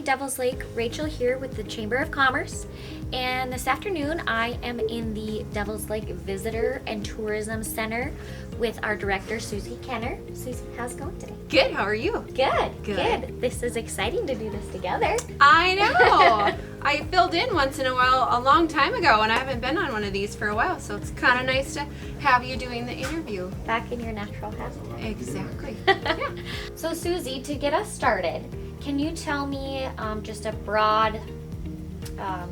everybody. Devil's Lake, Rachel here with the Chamber of Commerce. And this afternoon I am in the Devil's Lake Visitor and Tourism Center with our director, Suzie Kenner. Suzie, how's it going today? Good, how are you? Good. This is exciting to do this together. I know. I filled in once in a while a long time ago and I haven't been on one of these for a while, so it's kind of nice to have you doing the interview. Back in your natural habitat. Exactly. Yeah. So Suzie, to get us started, can you tell me just a broad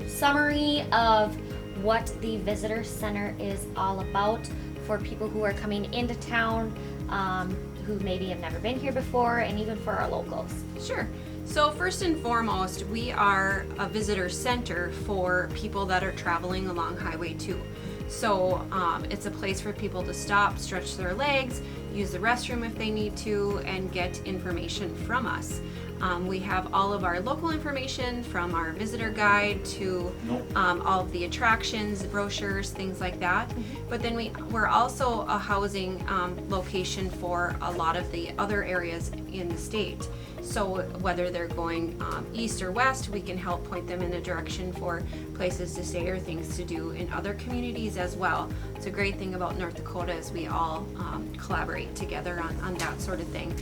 summary of what the Visitor Center is all about for people who are coming into town, who maybe have never been here before, and even for our locals? Sure. So first and foremost, we are a visitor center for people that are traveling along Highway 2. So it's a place for people to stop, stretch their legs, use the restroom if they need to, and get information from us. We have all of our local information, from our visitor guide to all of the attractions, brochures, things like that. But then we're also a housing location for a lot of the other areas in the state. So whether they're going east or west, we can help point them in a direction for places to stay or things to do in other communities as well. It's a great thing about North Dakota is we all collaborate together on that sort of thing.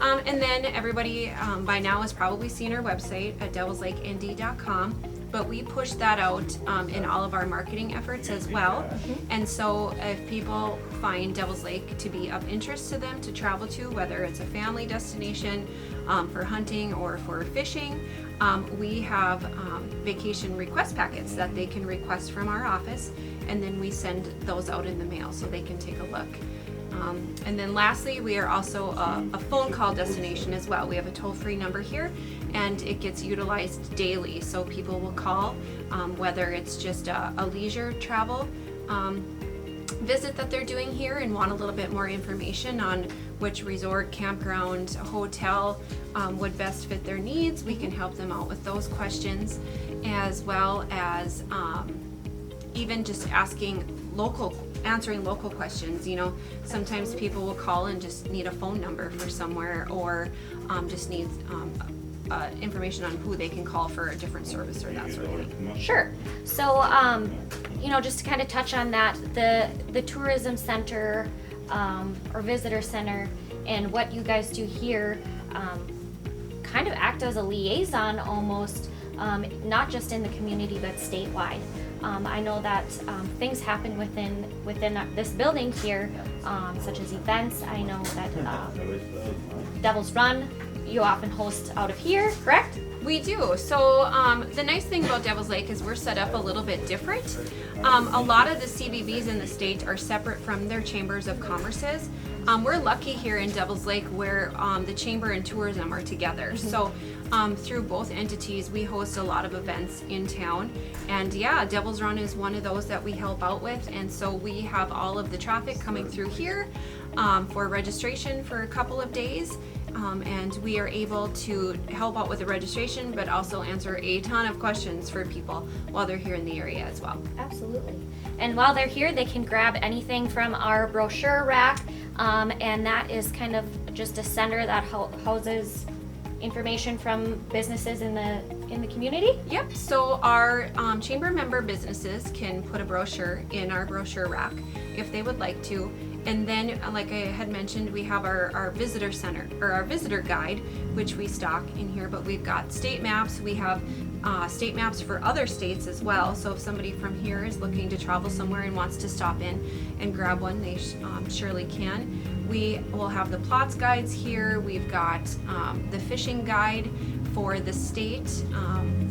And then everybody by now has probably seen our website at devilslakend.com, but we push that out in all of our marketing efforts as well. And so if people find Devil's Lake to be of interest to them to travel to, whether it's a family destination for hunting or for fishing, we have vacation request packets that they can request from our office, and then we send those out in the mail so they can take a look. And then lastly, we are also a phone call destination as well. We have a toll-free number here, and it gets utilized daily. So people will call, whether it's just a leisure travel visit that they're doing here and want a little bit more information on which resort, campground, hotel would best fit their needs. We can help them out with those questions, as well as even just answering local questions. You know, sometimes people will call and just need a phone number for somewhere, or just need information on who they can call for a different service or that sort of thing. Sure. So, just to kind of touch on that, the tourism center or visitor center and what you guys do here kind of act as a liaison almost, not just in the community but statewide. I know that things happen within this building here, such as events. I know that Devil's Run, you often host out of here, correct? We do. So the nice thing about Devil's Lake is we're set up a little bit different. A lot of the CVBs in the state are separate from their chambers of commerces. We're lucky here in Devil's Lake where the chamber and tourism are together. So through both entities, we host a lot of events in town. And yeah, Devil's Run is one of those that we help out with. And so we have all of the traffic coming through here for registration for a couple of days. And we are able to help out with the registration, but also answer a ton of questions for people while they're here in the area as well. Absolutely. And while they're here, they can grab anything from our Brochure Rack, and that is kind of just a center that houses information from businesses in the community. Yep. So our chamber member businesses can put a brochure in our Brochure Rack if they would like to. And then, like I had mentioned, we have our visitor center, or our visitor guide, which we stock in here, but we've got state maps. We have state maps for other states as well. So if somebody from here is looking to travel somewhere and wants to stop in and grab one, they surely can. We will have the plots guides here. We've got the fishing guide for the state,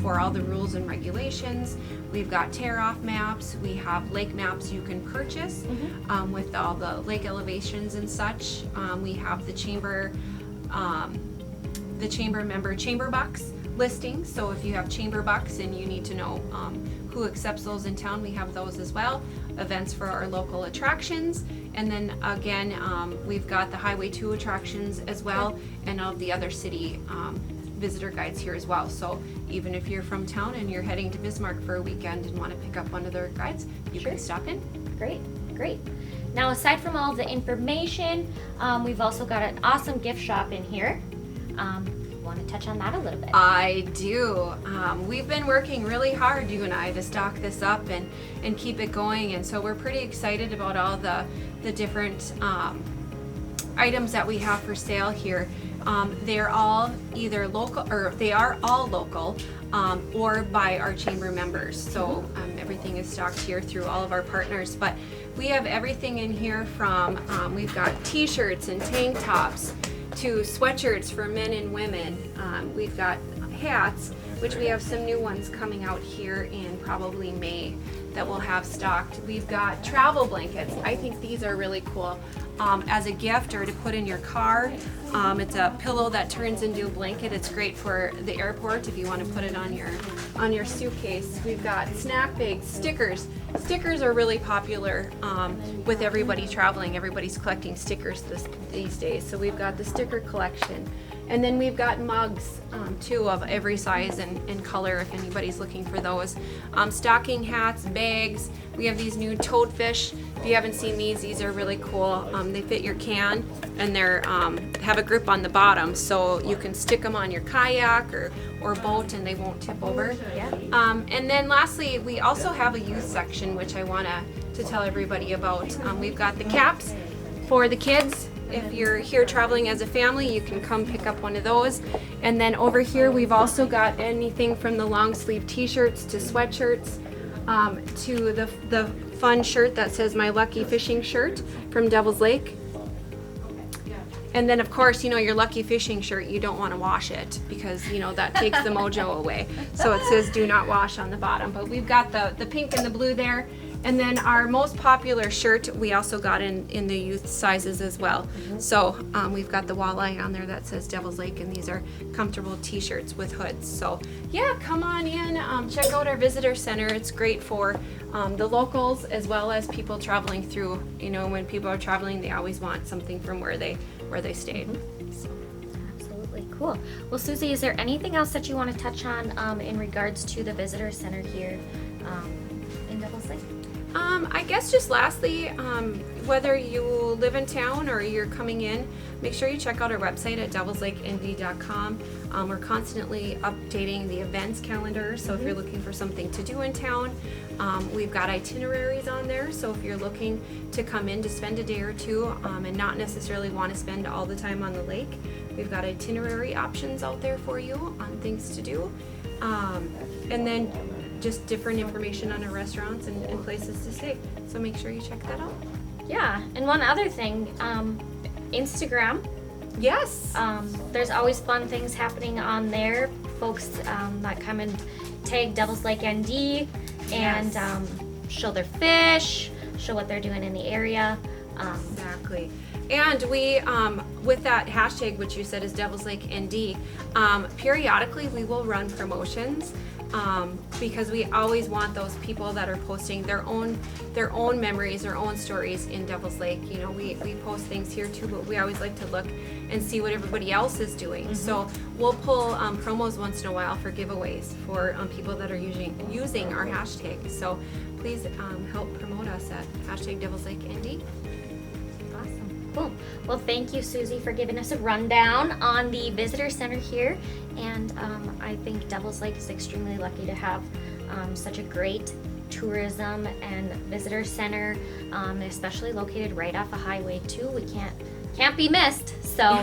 for all the rules and regulations. We've got tear-off maps. We have lake maps you can purchase with all the lake elevations and such. We have the chamber member chamber bucks listing. So if you have chamber bucks and you need to know who accepts those in town, we have those as well. Events for our local attractions. And then again, we've got the Highway 2 attractions as well, and all of the other city visitor guides here as well. So even if you're from town and you're heading to Bismarck for a weekend and want to pick up one of their guides, you can stop in. Great. Now, aside from all of the information, we've also got an awesome gift shop in here. want to touch on that a little bit? I do. We've been working really hard, you and I, to stock this up and keep it going, and so we're pretty excited about all the different items that we have for sale here. They're all either local, or they are all local, or by our chamber members. So everything is stocked here through all of our partners. But we have everything in here from, we've got t-shirts and tank tops to sweatshirts for men and women. We've got hats, which we have some new ones coming out here in probably May that we'll have stocked. We've got travel blankets. I think these are really cool. As a gift or to put in your car. It's a pillow that turns into a blanket. It's great for the airport if you want to put it on your suitcase. We've got snack bags, stickers. Stickers are really popular with everybody traveling. Everybody's collecting stickers these days. So we've got the sticker collection. And then we've got mugs too, of every size and color if anybody's looking for those. Stocking hats, bags. We have these new toadfish. If you haven't seen these are really cool. They fit your can, and they're have a grip on the bottom, so you can stick them on your kayak or boat and they won't tip over. Yeah. And then lastly, we also have a youth section, which I want to tell everybody about. We've got the caps for the kids. If you're here traveling as a family, you can come pick up one of those. And then over here, we've also got anything from the long sleeve t-shirts to sweatshirts, to the fun shirt that says My Lucky Fishing Shirt from Devil's Lake. And then of course, your lucky fishing shirt, you don't want to wash it because that takes the mojo away. So it says do not wash on the bottom. But we've got the pink and the blue there. And then our most popular shirt, we also got in the youth sizes as well. So we've got the walleye on there that says Devil's Lake, and these are comfortable t-shirts with hoods. So yeah, come on in, check out our visitor center. It's great for the locals as well as people traveling through. When people are traveling, they always want something from where they stayed. So. Absolutely, cool. Well, Suzie, is there anything else that you want to touch on in regards to the visitor center here in Devil's Lake? I guess just lastly, whether you live in town or you're coming in, make sure you check out our website at devilslakend.com. We're constantly updating the events calendar, so if you're looking for something to do in town, we've got itineraries on there. So if you're looking to come in to spend a day or two and not necessarily want to spend all the time on the lake, we've got itinerary options out there for you on things to do. And then just different information on our restaurants and places to stay. So make sure you check that out. Yeah, and one other thing, Instagram. Yes. There's always fun things happening on there. Folks that come and tag Devil's Lake ND and show their fish, show what they're doing in the area. Exactly. And we, with that hashtag, which you said is Devil's Lake ND, periodically we will run promotions. Because we always want those people that are posting their own memories, their own stories in Devil's Lake. We post things here too, but we always like to look and see what everybody else is doing. So we'll pull promos once in a while for giveaways for people that are using our hashtag. So please help promote us at hashtag Devil's Lake ND. Awesome. Cool. Well, thank you, Suzie, for giving us a rundown on the visitor center here. And I think Devil's Lake is extremely lucky to have such a great tourism and visitor center, especially located right off a highway too. We can't be missed. So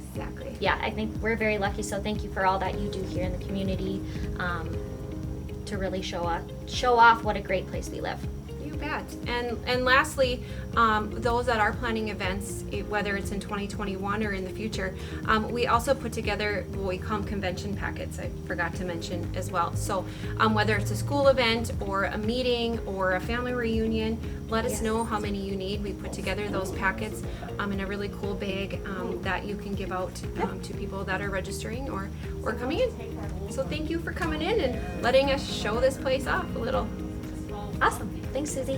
Exactly. Yeah, I think we're very lucky. So thank you for all that you do here in the community to really show off what a great place we live. You bet. And lastly, those that are planning events, whether it's in 2021 or in the future, we also put together what we call convention packets. I forgot to mention as well. So whether it's a school event or a meeting or a family reunion, let us know how many you need. We put together those packets in a really cool bag that you can give out to people that are registering or coming in. So thank you for coming in and letting us show this place off a little. Awesome. Thanks, Suzie.